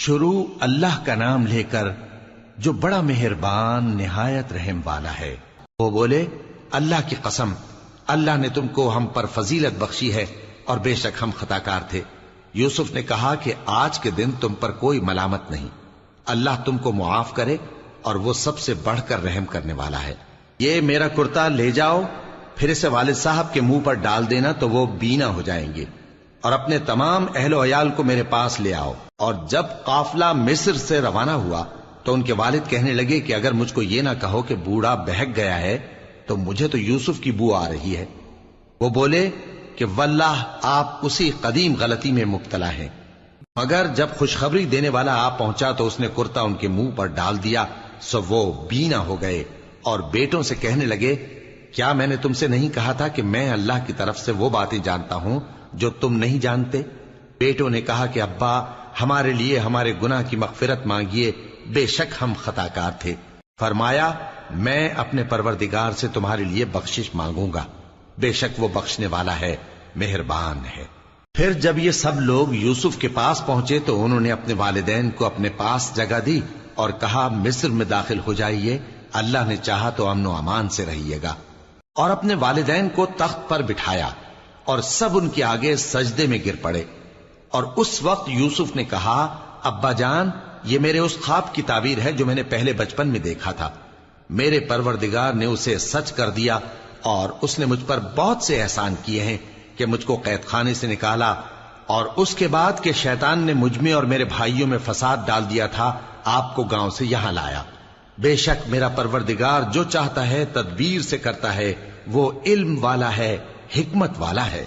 شروع اللہ کا نام لے کر جو بڑا مہربان نہایت رحم والا ہے۔ وہ بولے اللہ کی قسم، اللہ نے تم کو ہم پر فضیلت بخشی ہے اور بے شک ہم خطا کار تھے۔ یوسف نے کہا کہ آج کے دن تم پر کوئی ملامت نہیں، اللہ تم کو معاف کرے اور وہ سب سے بڑھ کر رحم کرنے والا ہے۔ یہ میرا کرتا لے جاؤ، پھر اسے والد صاحب کے منہ پر ڈال دینا تو وہ بینا ہو جائیں گے، اور اپنے تمام اہل و عیال کو میرے پاس لے آؤ۔ اور جب قافلہ مصر سے روانہ ہوا تو ان کے والد کہنے لگے کہ اگر مجھ کو یہ نہ کہو کہ بوڑھا بہک گیا ہے تو مجھے تو یوسف کی بو آ رہی ہے۔ وہ بولے کہ واللہ آپ اسی قدیم غلطی میں مبتلا ہیں۔ مگر جب خوشخبری دینے والا آپ پہنچا تو اس نے کرتا ان کے منہ پر ڈال دیا، سو وہ بینا ہو گئے اور بیٹوں سے کہنے لگے کیا میں نے تم سے نہیں کہا تھا کہ میں اللہ کی طرف سے وہ باتیں جانتا ہوں جو تم نہیں جانتے؟ بیٹوں نے کہا کہ ابا ہمارے لیے ہمارے گناہ کی مغفرت مانگیے، بے شک ہم خطا کار تھے۔ فرمایا میں اپنے پروردگار سے تمہارے لیے بخشش مانگوں گا، بے شک وہ بخشنے والا ہے، مہربان ہے۔ پھر جب یہ سب لوگ یوسف کے پاس پہنچے تو انہوں نے اپنے والدین کو اپنے پاس جگہ دی اور کہا مصر میں داخل ہو جائیے، اللہ نے چاہا تو امن و امان سے رہیے گا۔ اور اپنے والدین کو تخت پر بٹھایا اور سب ان کے آگے سجدے میں گر پڑے۔ اور اس وقت یوسف نے کہا ابا جان، یہ میرے اس خواب کی تعبیر ہے جو میں نے پہلے بچپن میں دیکھا تھا۔ میرے پروردگار نے اسے سچ کر دیا اور اس نے مجھ پر بہت سے احسان کیے ہیں کہ مجھ کو قید خانے سے نکالا، اور اس کے بعد کہ شیطان نے مجھ میں اور میرے بھائیوں میں فساد ڈال دیا تھا آپ کو گاؤں سے یہاں لایا۔ بے شک میرا پروردگار جو چاہتا ہے تدبیر سے کرتا ہے، وہ علم والا ہے، حکمت والا ہے۔